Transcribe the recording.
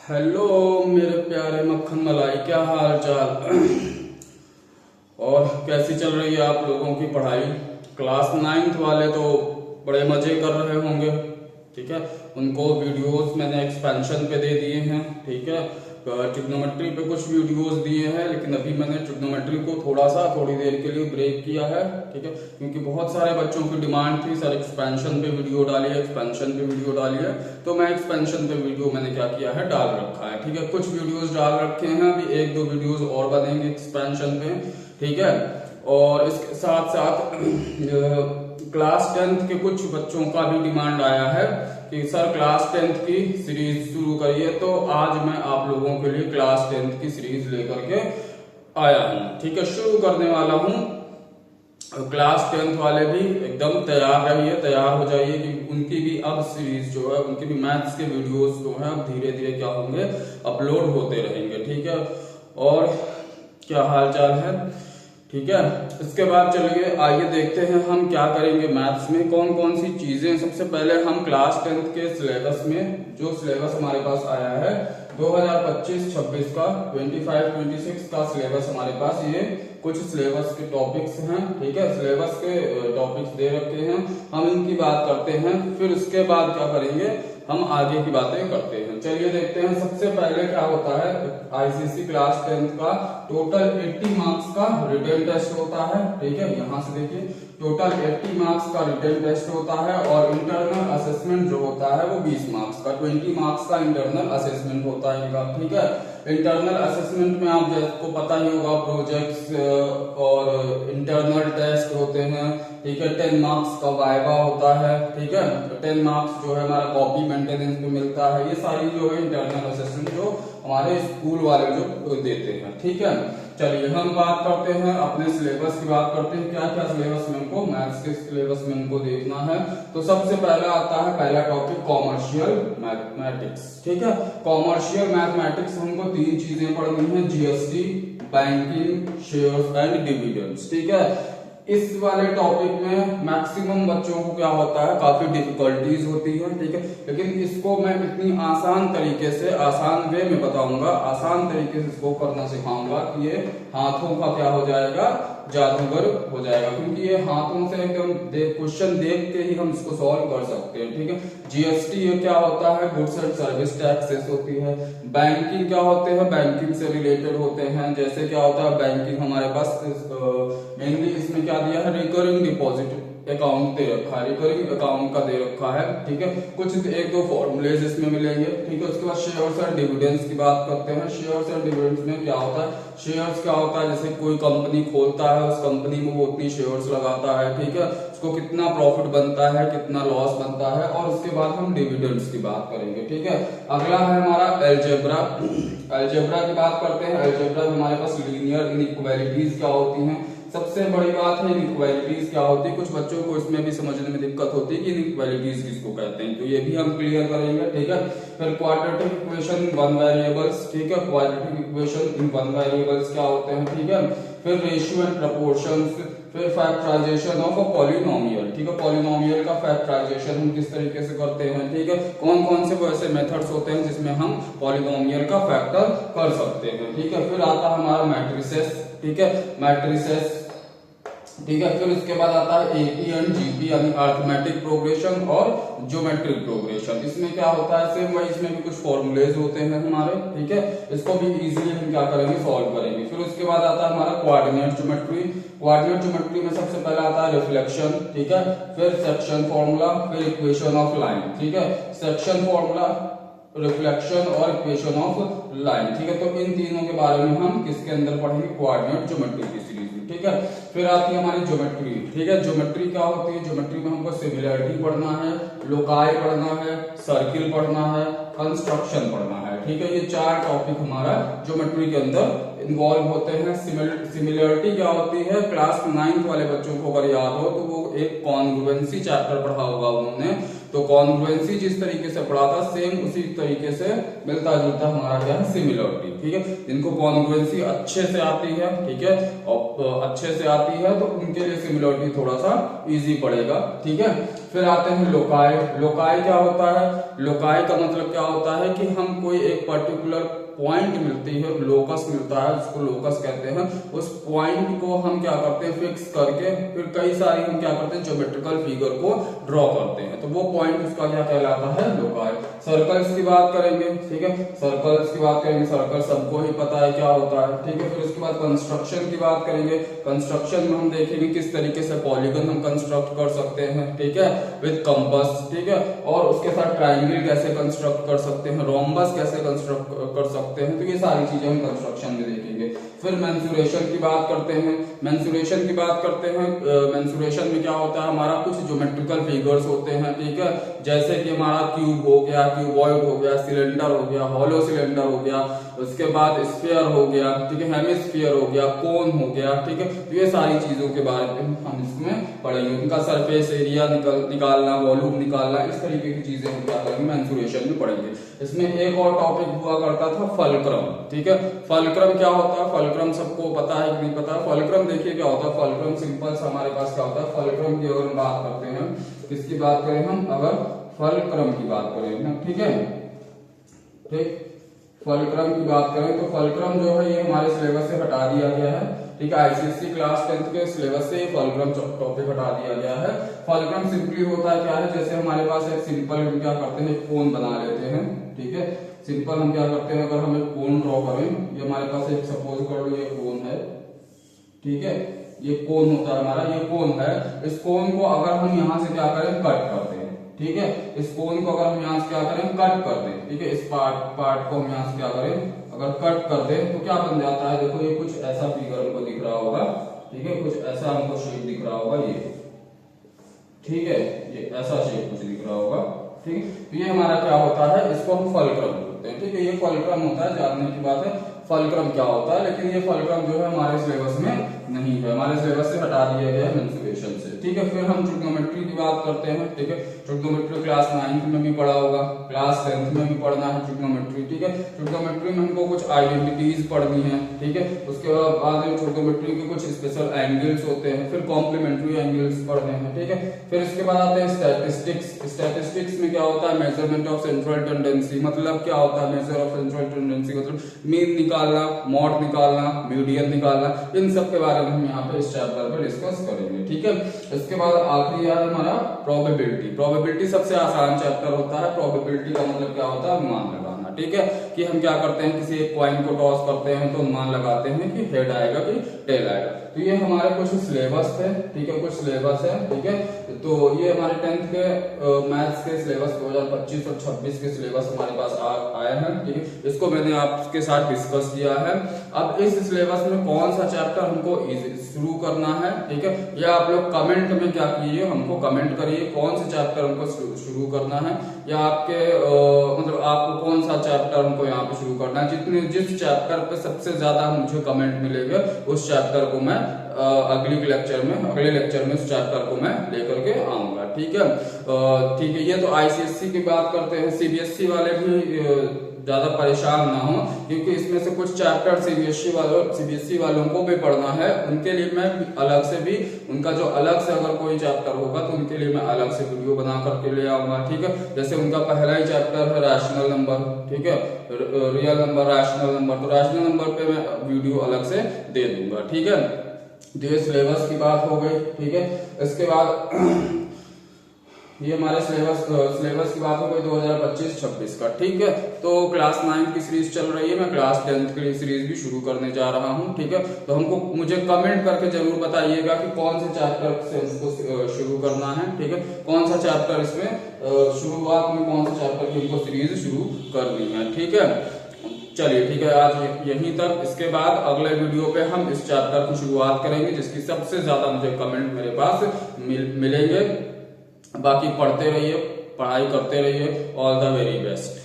Hello मेरे प्यारे मक्खन मलाई, क्या हाल चाल। और कैसी चल रही है आप लोगों की पढ़ाई। क्लास 9th वाले तो बड़े मजे कर रहे होंगे। ठीक है, उनको वीडियोस मैंने एक्सपेंशन पे दे दिए हैं। ठीक है, ट्रिग्नोमेट्री पे कुछ वीडियोस दिए हैं, लेकिन अभी मैंने ट्रिग्नोमेट्री को थोड़ी देर के लिए ब्रेक किया है। ठीक है, क्योंकि बहुत सारे बच्चों की डिमांड थी, सर एक्सपेंशन पे वीडियो डालिए, एक्सपेंशन पे वीडियो डालिए। तो मैं एक्सपेंशन पे वीडियो मैंने क्या किया है, डाल रखा है। ठीक है, कुछ वीडियोस डाल रखे हैं, अभी एक दो वीडियोस और बनेंगे एक्सपेंशन पे। ठीक है, और इसके साथ साथ क्लास 10th के कुछ बच्चों का भी डिमांड आया है कि सर क्लास 10th की सीरीज शुरू करिए। तो आज मैं आप लोगों के लिए क्लास 10th की सीरीज लेकर के आया हूँ। ठीक है, शुरू करने वाला हूँ। क्लास 10th वाले भी एकदम तैयार रहिए, तैयार हो जाइए कि उनकी भी अब सीरीज जो है, उनकी भी मैथ्स के वीडियोस जो है अब धीरे धीरे क्या होंगे, अपलोड होते रहेंगे। ठीक है, और क्या हाल चाल है। ठीक है, इसके बाद चलिए आइए देखते हैं हम क्या करेंगे मैथ्स में, कौन कौन सी चीजें। सबसे पहले हम क्लास 10th के सिलेबस में, जो सिलेबस हमारे पास आया है 2025-26 का, 25-26 का सिलेबस हमारे पास, ये कुछ सिलेबस के टॉपिक्स हैं। ठीक है, सिलेबस के टॉपिक्स दे रखे हैं, हम इनकी बात करते हैं, फिर उसके बाद क्या करेंगे, हम आगे की बातें करते हैं। चलिए देखते हैं। सबसे पहले क्या होता है, आईसीएसई क्लास 10th का टोटल 80 मार्क्स का रिटन टेस्ट होता है। ठीक है, यहां से देखिए टोटल 80 मार्क्स का रिटन टेस्ट होता है, और इंटरनल असेसमेंट जो होता है वो 20 मार्क्स का, 20 मार्क्स का इंटरनल असेसमेंट होता है इनका। ठीक है, इंटरनल असेसमेंट में आप को पता ही होगा, प्रोजेक्ट्स और इंटरनल टेस्ट होते हैं। ठीक है, 10 मार्क्स का वाइवा होता है। ठीक है, 10 मार्क्स जो है हमारा कॉपी मेंटेनेंस पे मिलता है। ये सारी जो है इंटरनल असेसमेंट जो हमारे स्कूल वाले जो देते हैं। ठीक है, चलिए हम बात करते हैं अपने सिलेबस की, बात करते हैं क्या क्या सिलेबस में हमको, मैथ्स के सिलेबस में हमको देखना है। तो सबसे पहला आता है पहला टॉपिक कॉमर्शियल मैथमेटिक्स। ठीक है, कॉमर्शियल मैथमेटिक्स हमको 3 चीजें पढ़नी है, GST, banking, shares and dividends. ठीक है, इस वाले टॉपिक में मैक्सिमम बच्चों को क्या होता है, काफी डिफिकल्टीज होती है। ठीक है, लेकिन इसको मैं इतनी आसान तरीके से, आसान वे में बताऊंगा, आसान तरीके से इसको करना सिखाऊंगा कि ये हाथों का क्या हो जाएगा, जादूगर हो जाएगा, क्योंकि ये हाथों से एकदम क्वेश्चन देख के ही हम इसको सॉल्व कर सकते हैं। ठीक है, जीएसटी ये क्या होता है, गुड्स एंड सर्विस टैक्सेस होती है। बैंकिंग क्या होते हैं, बैंकिंग से रिलेटेड होते हैं। जैसे क्या होता है, बैंकिंग हमारे पास मेनली इसमें क्या दिया है, रिकरिंग डिपॉजिट अकाउंट दे रखा है, रिकरिंग अकाउंट का दे रखा है। ठीक है, कुछ एक दो फॉर्मूलेज इसमें मिलेंगे। ठीक है, उसके बाद शेयर्स एंड डिविडेंड्स की बात करते हैं। शेयर्स एंड डिविडेंड्स में क्या होता है, शेयर्स क्या होता है, जैसे कोई कंपनी खोलता है, उस कंपनी में वो उतनी शेयर्स लगाता है। ठीक है, उसको कितना प्रॉफिट बनता है, कितना लॉस बनता है, और उसके बाद हम डिविडेंड्स की बात करेंगे। ठीक है, अगला है हमारा एलजेब्रा। एलजेब्रा की बात करते हैं। एलजेब्रा में हमारे पास लीनियर इनइक्वालिटीज क्या होती हैं, सबसे बड़ी बात है इनइक्वालिटीज क्या होती है। कुछ बच्चों को इसमें भी समझने में दिक्कत होती है कि इनइक्वालिटीज किसको कहते हैं, तो ये भी हम क्लियर करेंगे। ठीक है, फिर quadratic equation in one variables. ठीक है, quadratic equation in one variables क्या होते हैं। ठीक है, फिर रेशियो एंड प्रपोर्शंस, फिर फैक्टराइजेशन ऑफ अ पॉलिनोमियल। ठीक है, पॉलिनोमियल का फैक्टराइजेशन हम किस तरीके से करते हैं। ठीक है, कौन कौन से वो ऐसे मेथड्स होते हैं जिसमें हम पॉलिनोमियल का फैक्टर कर सकते हैं। ठीक है, फिर आता है हमारा मैट्रिसेस। ठीक है, मैट्रिसेस। ठीक है, फिर उसके बाद आता है एपी एंड जीपी, यानी अरिथमेटिक प्रोग्रेशन और ज्योमेट्रिक प्रोग्रेशन। इसमें क्या होता है, सेम वही, इसमें भी कुछ फॉर्मूलेज होते हैं हमारे। ठीक है, इसको भी इजीली हम क्या करेंगे, सॉल्व करेंगे। फिर उसके बाद आता है हमारा कोऑर्डिनेट ज्योमेट्री। कोऑर्डिनेट ज्योमेट्री में सबसे पहला आता है रिफ्लेक्शन। ठीक है, फिर सेक्शन फॉर्मूला, फिर इक्वेशन ऑफ लाइन। ठीक है, सेक्शन फॉर्मूला, रिफ्लेक्शन और इक्वेशन ऑफ लाइन। ठीक है, तो इन तीनों के बारे में हम किसके अंदर पढ़ेंगे, कोऑर्डिनेट ज्योमेट्री की सीरीज में। ठीक है, फिर आती है हमारी ज्योमेट्री। ठीक है, ज्योमेट्री क्या होती है, ज्योमेट्री में हमको सिमिलरिटी पढ़ना है, लोकाई पढ़ना है, सर्किल पढ़ना है, कंस्ट्रक्शन पढ़ना है। ठीक है, ये 4 टॉपिक हमारा ज्योमेट्री के अंदर इन्वॉल्व होते हैं। सिमिलरिटी क्या होती है, क्लास 9th वाले बच्चों को अगर याद हो तो वो एक कॉन्ग्रुएंसी चैप्टर पढ़ा होगा उन्होंने, तो कॉन्ग्रुएंसी जिस तरीके से पढ़ा था सेम उसी तरीके से मिलता जुलता हमारा क्या है, सिमिलरिटी। ठीक है, जिनको कॉन्ग्रुएंसी अच्छे से आती है, ठीक है, और अच्छे से आती है तो उनके लिए सिमिलरिटी थोड़ा सा इजी पड़ेगा। ठीक है, फिर आते हैं लोकाय। लोकाय क्या होता है, लोकाय का मतलब क्या होता है कि हम कोई एक पर्टिकुलर पॉइंट मिलती है, लोकस मिलता है, जिसको लोकस कहते हैं, उस पॉइंट को हम क्या करते हैं, फिक्स करके फिर कई सारी हम क्या करते हैं, ज्योमेट्रिकल फिगर को ड्रॉ करते हैं, तो वो पॉइंट उसका क्या कहलाता है, लोकाय। सर्कल्स की बात करेंगे, ठीक है, सर्कल्स की बात करेंगे, सर्कल सबको ही पता है क्या होता है। ठीक है, फिर उसके बाद कंस्ट्रक्शन की बात करेंगे। कंस्ट्रक्शन में हम देखेंगे किस तरीके से पॉलीगन हम कंस्ट्रक्ट कर सकते हैं, ठीक है, विद कंपास। ठीक है, और उसके साथ ट्राइंगल कैसे कंस्ट्रक्ट कर सकते हैं, रोम्बस कैसे कंस्ट्रक्ट कर सकते हैं, तो ये सारी चीजें हम कंस्ट्रक्शन में देखेंगे। फिर मेंसुरेशन की बात करते हैं। मेंसुरेशन की बात करते हैं, मेंसुरेशन में क्या होता है, हमारा कुछ ज्योमेट्रिकल फिगर्स होते हैं, ठीक है, जैसे कि हमारा क्यूब हो गया, क्यूबॉइड हो गया, सिलेंडर हो गया, हॉलो सिलेंडर हो गया, उसके बाद स्फीयर हो गया, ठीक है, हेमिस्फीयर हो गया, कोन हो गया। ठीक है, तो ये सारी चीजों के बारे में हम इसमें पढ़ेंगे, उनका सरफेस एरिया निकालना, वॉल्यूम निकालना, इस तरीके की चीजें हम क्या करेंगे, मेंसुरेशन में पढ़ेंगे। इसमें एक और टॉपिक हुआ करता था फलक्रम। ठीक है, फलक्रम क्या होता है, फलक्रम सबको पता है कि नहीं पता। फलक्रम देखिए क्या होता है, फलक्रम सिंपल सा हमारे पास क्या होता है, फलक्रम की अगर बात करते हैं, किसकी बात करें हम, अगर फलक्रम की बात करें ना, ठीक है, ठीक, फलक्रम की बात करें तो फलक्रम जो है ये हमारे सिलेबस से हटा दिया गया है। ठीक है, आईसीएससी क्लास 10th के सिलेबस से फलक्रम टॉपिक हटा दिया गया है। फलक्रम सिंपली होता है क्या है, जैसे हमारे पास एक सिंपल हम क्या करते हैं, एक कोन बना लेते हैं। ठीक है, सिंपल हम क्या करते हैं, अगर हम एक कोन ड्रॉ करें, ये हमारे पास एक सपोज कर लो ये कोन है, ठीक है, ये कोन होता है हमारा, ये कोन है। इस कोन को अगर हम यहाँ से क्या करें, कट करते हैं। ठीक है, इस कोन को अगर हम यहाँ से क्या करें, कट कर दें। ठीक है, इस पार्ट को हम यहाँ से क्या करें, अगर कट कर दें तो क्या बन जाता है, देखो ये कुछ ऐसा फिगर हमको दिख रहा होगा। ठीक है, कुछ ऐसा हमको शेप दिख रहा होगा ये, ठीक है, ये ऐसा शेप कुछ दिख रहा होगा। ठीक है, तो ये हमारा क्या होता है, इसको हम फलक्रम बोलते हैं। ठीक है, ये फलक्रम होता है, जानने की बात है फलक्रम क्या होता है, लेकिन ये फलक्रम जो है हमारे सिलेबस में नहीं है, हमारे सिलेबस से हटा दिया गया है मेंसुरेशन से। ठीक है, फिर हम ट्रिग्नोमेट्री की बात करते हैं। ठीक है, ट्रिग्नोमेट्री क्लास 9th में भी पढ़ा होगा, क्लास 10th में भी पढ़ना है ट्रिग्नोमेट्री। ठीक है, ट्रिग्नोमेट्री में हमको कुछ आइडेंटिटीज पढ़नी है। ठीक है, उसके बाद में ट्रिग्नोमेट्री के कुछ स्पेशल एंगल्स होते हैं, फिर कॉम्प्लीमेंट्री एंगल्स पढ़ने हैं। ठीक है, फिर इसके बाद आते हैं स्टैटिस्टिक्स। स्टैटिस्टिक्स में क्या होता है, मेजरमेंट ऑफ सेंट्रल टेंडेंसी। मतलब क्या होता है मेजर ऑफ सेंट्रल टेंडेंसी, मतलब मीन निकालना, मॉड निकालना, मीडियन निकालना, इन सब के बारे में हम यहाँ पे इस चैप्टर पे डिस्कस करेंगे। ठीक है, इसके बाद आखिरी है हमारा प्रोबेबिलिटी। प्रोबेबिलिटी सबसे आसान चैप्टर होता है। प्रोबेबिलिटी का मतलब क्या होता है, अनुमान लगाना। ठीक है, कि हम क्या करते हैं, किसी एक कॉइन को टॉस करते हैं तो अनुमान लगाते हैं कि हेड आएगा कि टेल आएगा। तो ये हमारे कुछ सिलेबस थे। ठीक है, कुछ सिलेबस है। ठीक है, तो ये हमारे 10th के मैथ्स के सिलेबस 2025 और 26 के सिलेबस हमारे पास आए हैं। ठीक है, इसको मैंने आपके साथ डिस्कस किया है। अब इस सिलेबस में कौन सा चैप्टर हमको शुरू करना है, ठीक है, या आप लोग कमेंट में क्या कीजिए, हमको कमेंट करिए कौन सा चैप्टर हमको शुरू करना है, या आपके मतलब आपको कौन सा चैप्टर हमको यहाँ पे शुरू करना है। जिस चैप्टर पे सबसे ज्यादा मुझे कमेंट मिलेगा उस चैप्टर को मैं अगले लेक्चर में उस चैप्टर को मैं लेकर के आऊंगा। ठीक है, ठीक है, ये तो आईसीएससी की बात करते हैं। सीबीएसई वाले भी ज्यादा परेशान ना हो, क्योंकि इसमें से कुछ चैप्टर सीबीएसई वालों को भी पढ़ना है। उनके लिए मैं अलग से भी, उनका जो अलग से अगर कोई चैप्टर होगा तो उनके लिए मैं अलग से वीडियो बना करके ले आऊंगा। ठीक है, जैसे उनका पहला ही चैप्टर है रैशनल नंबर, ठीक है, रियल नंबर, रैशनल नंबर, तो रैशनल नंबर पे मैं वीडियो अलग से दे दूंगा। ठीक है, तो ये सिलेबस की बात हो गई। ठीक है, इसके बाद ये हमारे सिलेबस की बात हो गई 2025-26 का। ठीक है, तो क्लास 9 की सीरीज चल रही है, मैं क्लास 10th की सीरीज भी शुरू करने जा रहा हूं। ठीक है, तो हमको मुझे कमेंट करके जरूर बताइएगा कि कौन से चैप्टर से हमको शुरू करना है। ठीक है, कौन सा चैप्टर इसमें शुरुआत में कौन सा चैप्टर की हमको सीरीज शुरू करनी है। ठीक है, चलिए ठीक है, आज यहीं तक। इसके बाद अगले वीडियो पे हम इस चैप्टर की शुरुआत करेंगे जिसकी सबसे ज्यादा मुझे कमेंट मेरे पास मिलेंगे। बाकी पढ़ते रहिए, पढ़ाई करते रहिए। All the very best.